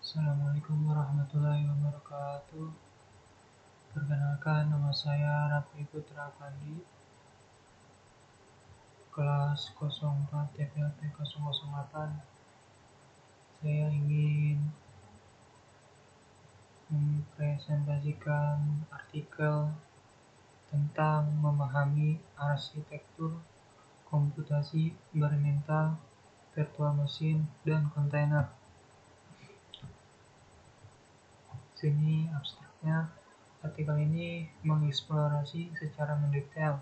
Assalamualaikum warahmatullahi wabarakatuh. Perkenalkan, nama saya Raffi Putra Fandi, kelas 04 TPLP 008. Saya ingin mempresentasikan artikel tentang memahami arsitektur komputasi eksperimental, virtual machine, dan kontainer. Sini abstraknya. Artikel ini mengeksplorasi secara mendetail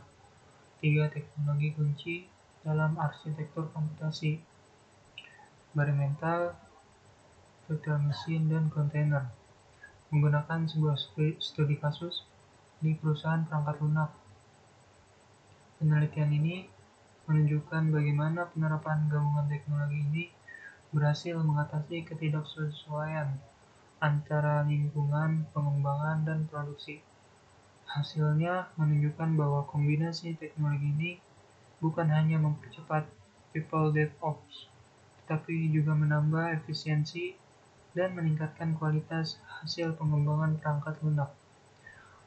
3 teknologi kunci dalam arsitektur komputasi eksperimental, virtual machine, dan kontainer menggunakan sebuah studi kasus di perusahaan perangkat lunak. Penelitian ini menunjukkan bagaimana penerapan gabungan teknologi ini berhasil mengatasi ketidaksesuaian antara lingkungan pengembangan dan produksi. Hasilnya menunjukkan bahwa kombinasi teknologi ini bukan hanya mempercepat people DevOps, tetapi juga menambah efisiensi dan meningkatkan kualitas hasil pengembangan perangkat lunak.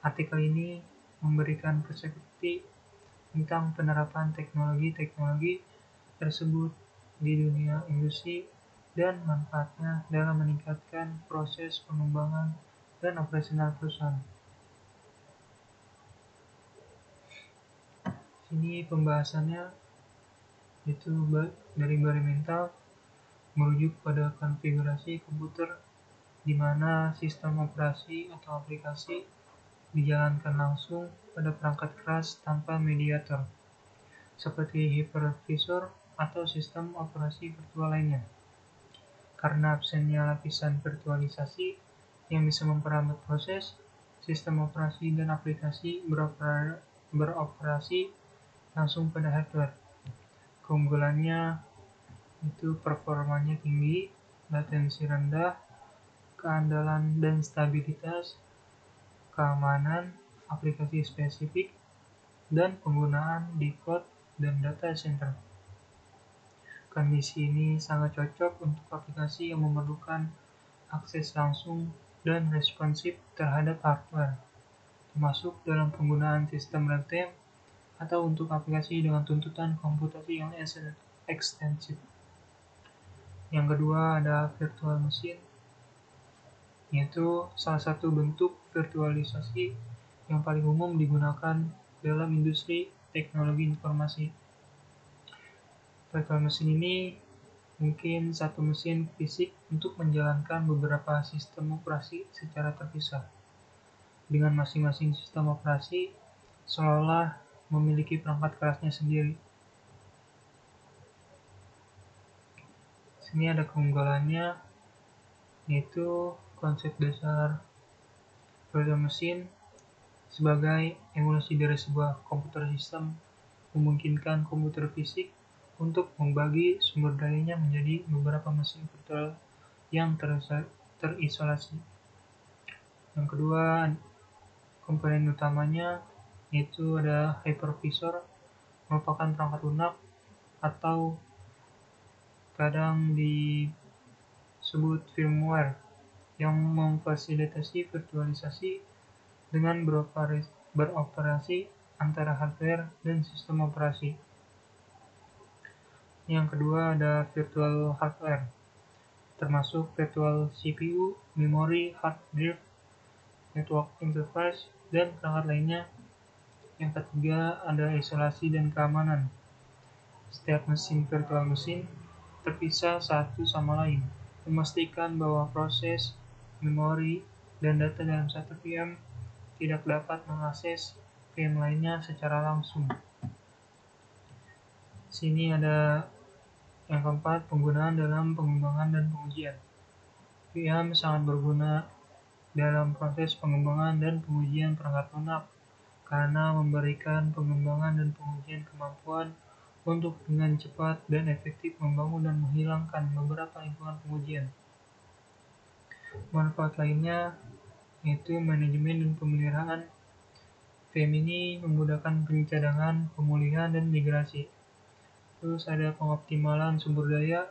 Artikel ini memberikan perspektif tentang penerapan teknologi-teknologi tersebut di dunia industri dan manfaatnya dalam meningkatkan proses pengembangan dan operasional perusahaan. Sini pembahasannya itu dari eksperimental merujuk pada konfigurasi komputer di mana sistem operasi atau aplikasi dijalankan langsung pada perangkat keras tanpa mediator, seperti hypervisor atau sistem operasi virtual lainnya. Karena absennya lapisan virtualisasi yang bisa memperlambat proses, sistem operasi dan aplikasi beroperasi langsung pada hardware. Keunggulannya itu performanya tinggi, latensi rendah, keandalan dan stabilitas, keamanan, aplikasi spesifik, dan penggunaan di cloud dan data center. Kondisi ini sangat cocok untuk aplikasi yang memerlukan akses langsung dan responsif terhadap hardware, termasuk dalam penggunaan sistem real-time atau untuk aplikasi dengan tuntutan komputasi yang ekstensif. Yang kedua ada virtual machine, yaitu salah satu bentuk virtualisasi yang paling umum digunakan dalam industri teknologi informasi. Virtual machine ini mungkin satu mesin fisik untuk menjalankan beberapa sistem operasi secara terpisah, dengan masing-masing sistem operasi seolah-olah memiliki perangkat kerasnya sendiri. Sini ada keunggulannya, yaitu konsep dasar virtual machine sebagai emulasi dari sebuah komputer sistem memungkinkan komputer fisik untuk membagi sumber dayanya menjadi beberapa mesin virtual yang terisolasi. Yang kedua, komponen utamanya yaitu ada hypervisor, merupakan perangkat lunak atau kadang disebut firmware yang memfasilitasi virtualisasi dengan beroperasi antara hardware dan sistem operasi. Yang kedua ada virtual hardware, termasuk virtual CPU, memori, hard drive, network interface, dan perangkat lainnya. Yang ketiga ada isolasi dan keamanan. Setiap mesin virtual machine terpisah satu sama lain, memastikan bahwa proses, memori, dan data dalam satu VM tidak dapat mengakses VM lainnya secara langsung. Sini ada yang keempat, penggunaan dalam pengembangan dan pengujian. VM sangat berguna dalam proses pengembangan dan pengujian perangkat lunak karena memberikan pengembangan dan pengujian kemampuan untuk dengan cepat dan efektif membangun dan menghilangkan beberapa lingkungan pengujian. Manfaat lainnya yaitu manajemen dan pemeliharaan. VM ini memudahkan pencadangan, pemulihan, dan migrasi. Terus ada pengoptimalan sumber daya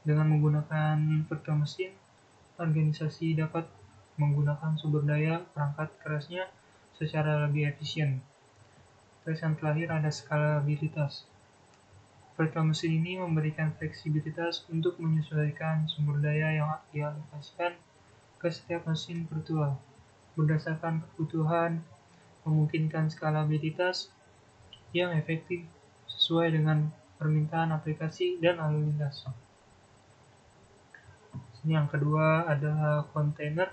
dengan menggunakan virtual machine. organisasi dapat menggunakan sumber daya perangkat kerasnya secara lebih efisien. Terus yang terakhir ada skalabilitas. Virtual mesin ini memberikan fleksibilitas untuk menyesuaikan sumber daya yang dialokasikan ke setiap mesin virtual berdasarkan kebutuhan, memungkinkan skalabilitas yang efektif sesuai dengan permintaan aplikasi dan lalu lintas. Ini yang kedua adalah kontainer.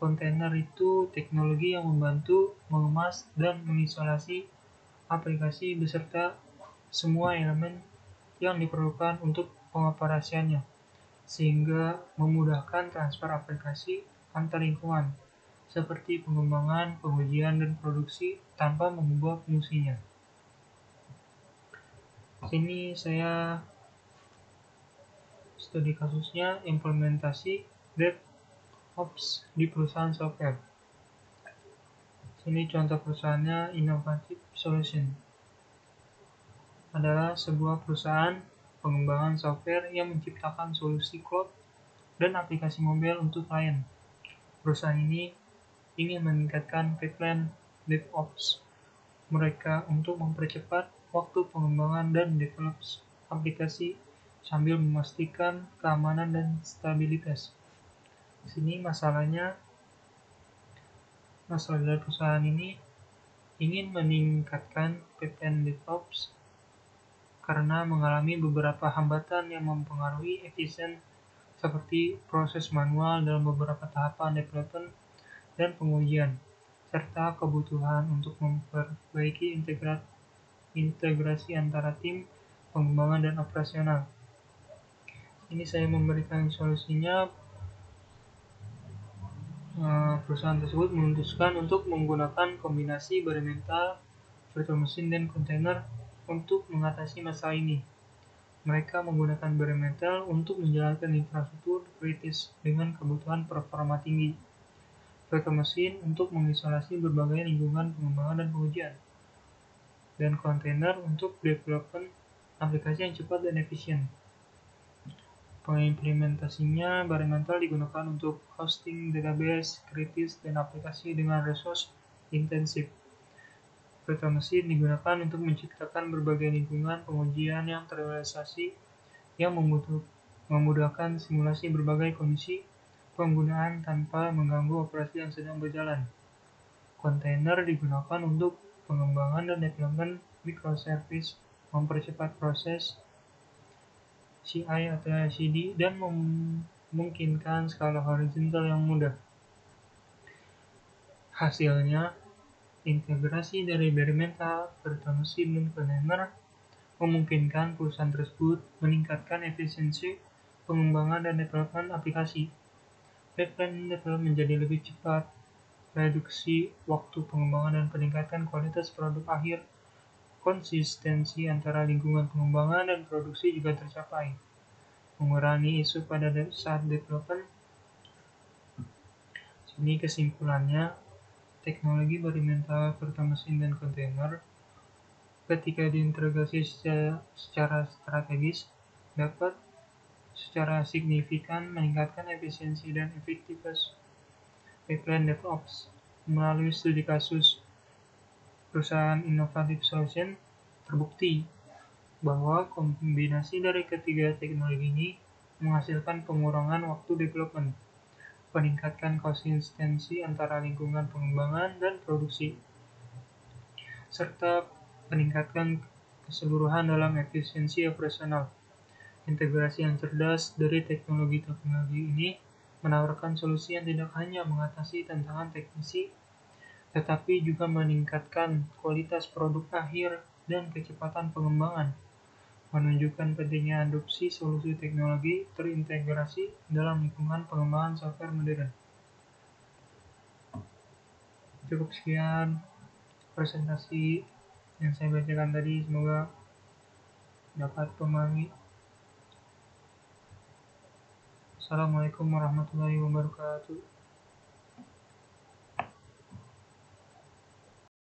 Kontainer itu teknologi yang membantu mengemas dan mengisolasi aplikasi beserta semua elemen yang diperlukan untuk pengoperasiannya, sehingga memudahkan transfer aplikasi antar lingkungan, seperti pengembangan, pengujian, dan produksi tanpa mengubah fungsinya. Sini saya studi kasusnya implementasi DevOps di perusahaan software. Sini contoh perusahaannya Innovative Solution. Adalah sebuah perusahaan pengembangan software yang menciptakan solusi cloud dan aplikasi mobile untuk klien. Perusahaan ini ingin meningkatkan pipeline DevOps mereka untuk mempercepat waktu pengembangan dan develop aplikasi sambil memastikan keamanan dan stabilitas. Di sini masalah dari perusahaan ini ingin meningkatkan pipeline DevOps karena mengalami beberapa hambatan yang mempengaruhi efisien seperti proses manual dalam beberapa tahapan development dan pengujian, serta kebutuhan untuk memperbaiki integrasi antara tim pengembangan dan operasional. Ini saya memberikan solusinya. Perusahaan tersebut memutuskan untuk menggunakan kombinasi bare metal, virtual machine, dan kontainer untuk mengatasi masalah ini. Mereka menggunakan bare metal untuk menjalankan infrastruktur kritis dengan kebutuhan performa tinggi, virtual machine untuk mengisolasi berbagai lingkungan pengembangan dan pengujian, dan kontainer untuk development aplikasi yang cepat dan efisien. Pengimplementasinya, bare metal digunakan untuk hosting database kritis dan aplikasi dengan resource intensif. Virtual machine digunakan untuk menciptakan berbagai lingkungan pengujian yang terrealisasi yang memudahkan simulasi berbagai kondisi penggunaan tanpa mengganggu operasi yang sedang berjalan. Kontainer digunakan untuk pengembangan dan development microservice, mempercepat proses CI atau CD dan memungkinkan skala horizontal yang mudah. Hasilnya, integrasi dari bare metal, virtual machine, dan kontainer memungkinkan perusahaan tersebut meningkatkan efisiensi pengembangan dan development aplikasi. Pipeline development menjadi lebih cepat, reduksi waktu pengembangan dan peningkatan kualitas produk akhir. Konsistensi antara lingkungan pengembangan dan produksi juga tercapai, mengurangi isu pada saat development. Sini kesimpulannya, teknologi bare metal, virtual machine, dan kontainer ketika diintegrasi secara strategis dapat secara signifikan meningkatkan efisiensi dan efektivitas pipeline DevOps. Melalui studi kasus perusahaan Innovative Solution, terbukti bahwa kombinasi dari ketiga teknologi ini menghasilkan pengurangan waktu development, peningkatan konsistensi antara lingkungan pengembangan dan produksi, serta peningkatan keseluruhan dalam efisiensi operasional. Integrasi yang cerdas dari teknologi-teknologi ini menawarkan solusi yang tidak hanya mengatasi tantangan teknisi, tetapi juga meningkatkan kualitas produk akhir dan kecepatan pengembangan, menunjukkan pentingnya adopsi solusi teknologi terintegrasi dalam lingkungan pengembangan software modern. Cukup sekian presentasi yang saya bacakan tadi, semoga dapat memahami. Assalamualaikum warahmatullahi wabarakatuh.